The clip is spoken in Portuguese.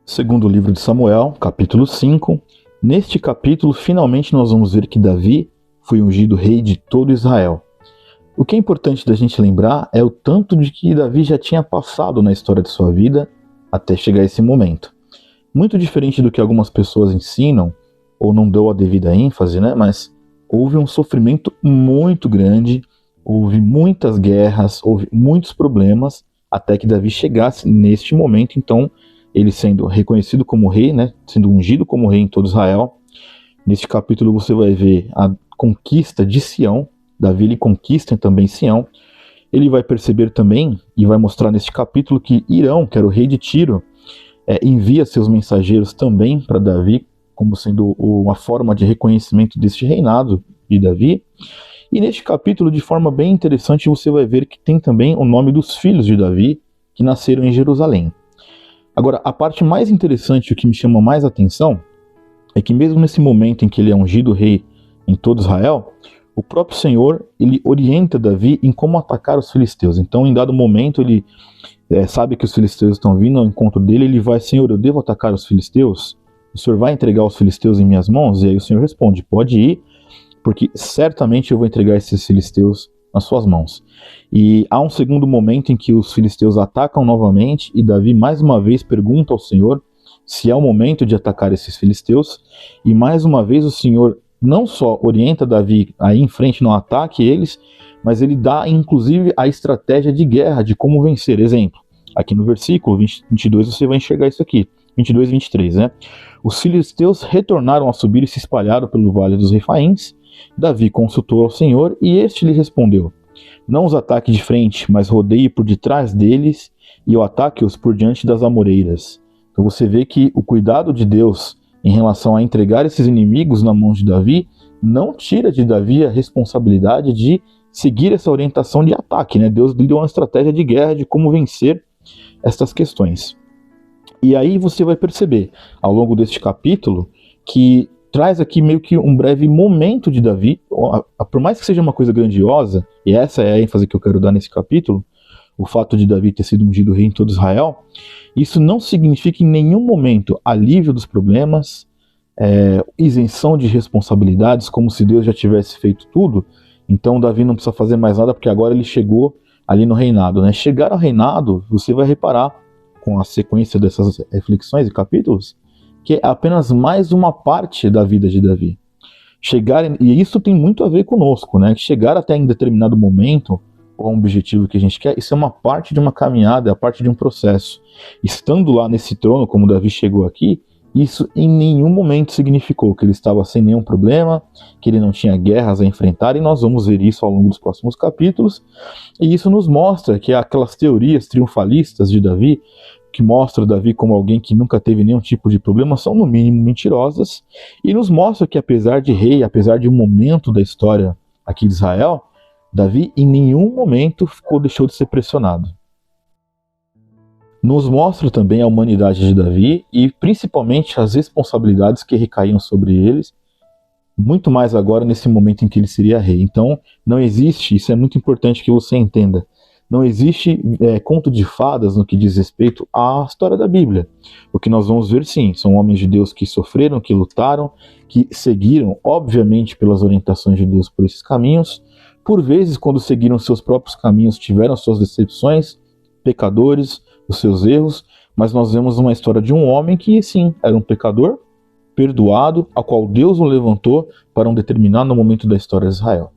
Segundo livro de Samuel, capítulo 5. Neste capítulo, finalmente nós vamos ver que Davi foi ungido rei de todo Israel. O que é importante da gente lembrar é o tanto de que Davi já tinha passado na história de sua vida até chegar a esse momento. Muito diferente do que algumas pessoas ensinam, ou não dão a devida ênfase, né? Mas houve um sofrimento muito grande, houve muitas guerras, houve muitos problemas, até que Davi chegasse neste momento, então, ele sendo reconhecido como rei, né, sendo ungido como rei em todo Israel. Neste capítulo você vai ver a conquista de Sião. Davi ele conquista também Sião. Ele vai perceber também, e vai mostrar neste capítulo, que Hirão, que era o rei de Tiro, envia seus mensageiros também para Davi, como sendo uma forma de reconhecimento deste reinado de Davi. E neste capítulo, de forma bem interessante, você vai ver que tem também o nome dos filhos de Davi, que nasceram em Jerusalém. Agora, a parte mais interessante, o que me chama mais atenção, é que mesmo nesse momento em que ele é ungido rei em todo Israel, o próprio Senhor, ele orienta Davi em como atacar os filisteus. Então, em dado momento, ele sabe que os filisteus estão vindo ao encontro dele, ele vai: Senhor, eu devo atacar os filisteus? O Senhor vai entregar os filisteus em minhas mãos? E aí o Senhor responde: pode ir, porque certamente eu vou entregar esses filisteus nas suas mãos. E há um segundo momento em que os filisteus atacam novamente, e Davi mais uma vez pergunta ao Senhor se é o momento de atacar esses filisteus, e mais uma vez o Senhor não só orienta Davi a ir em frente no ataque eles, mas ele dá inclusive a estratégia de guerra, de como vencer. Exemplo, aqui no versículo 22 você vai enxergar isso aqui, 22 e 23, né? Os filisteus retornaram a subir e se espalharam pelo vale dos Refaíns. Davi consultou ao Senhor, e este lhe respondeu: não os ataque de frente, mas rodeie por detrás deles, e o ataque-os por diante das amoreiras. Então você vê que o cuidado de Deus em relação a entregar esses inimigos na mão de Davi não tira de Davi a responsabilidade de seguir essa orientação de ataque, né? Deus lhe deu uma estratégia de guerra de como vencer estas questões. E aí você vai perceber, ao longo deste capítulo, que traz aqui meio que um breve momento de Davi. Por mais que seja uma coisa grandiosa, e essa é a ênfase que eu quero dar nesse capítulo, o fato de Davi ter sido ungido rei em todo Israel, isso não significa em nenhum momento alívio dos problemas, isenção de responsabilidades, como se Deus já tivesse feito tudo. Então Davi não precisa fazer mais nada porque agora ele chegou ali no reinado, né? Chegar ao reinado, você vai reparar com a sequência dessas reflexões e capítulos, que é apenas mais uma parte da vida de Davi. E isso tem muito a ver conosco, né? Chegar até em determinado momento, ou um objetivo que a gente quer, isso é uma parte de uma caminhada, é a parte de um processo. Estando lá nesse trono, como Davi chegou aqui, isso em nenhum momento significou que ele estava sem nenhum problema, que ele não tinha guerras a enfrentar, e nós vamos ver isso ao longo dos próximos capítulos. E isso nos mostra que aquelas teorias triunfalistas de Davi, que mostra Davi como alguém que nunca teve nenhum tipo de problema, são no mínimo mentirosas, e nos mostra que apesar de rei, apesar de um momento da história aqui de Israel, Davi em nenhum momento deixou de ser pressionado. Nos mostra também a humanidade de Davi e principalmente as responsabilidades que recaíam sobre eles, muito mais agora nesse momento em que ele seria rei. Então não existe, isso é muito importante que você entenda, não existe conto de fadas no que diz respeito à história da Bíblia. O que nós vamos ver, sim, são homens de Deus que sofreram, que lutaram, que seguiram, obviamente, pelas orientações de Deus por esses caminhos. Por vezes, quando seguiram seus próprios caminhos, tiveram suas decepções, pecadores, os seus erros, mas nós vemos uma história de um homem que, sim, era um pecador, perdoado, a qual Deus o levantou para um determinado momento da história de Israel.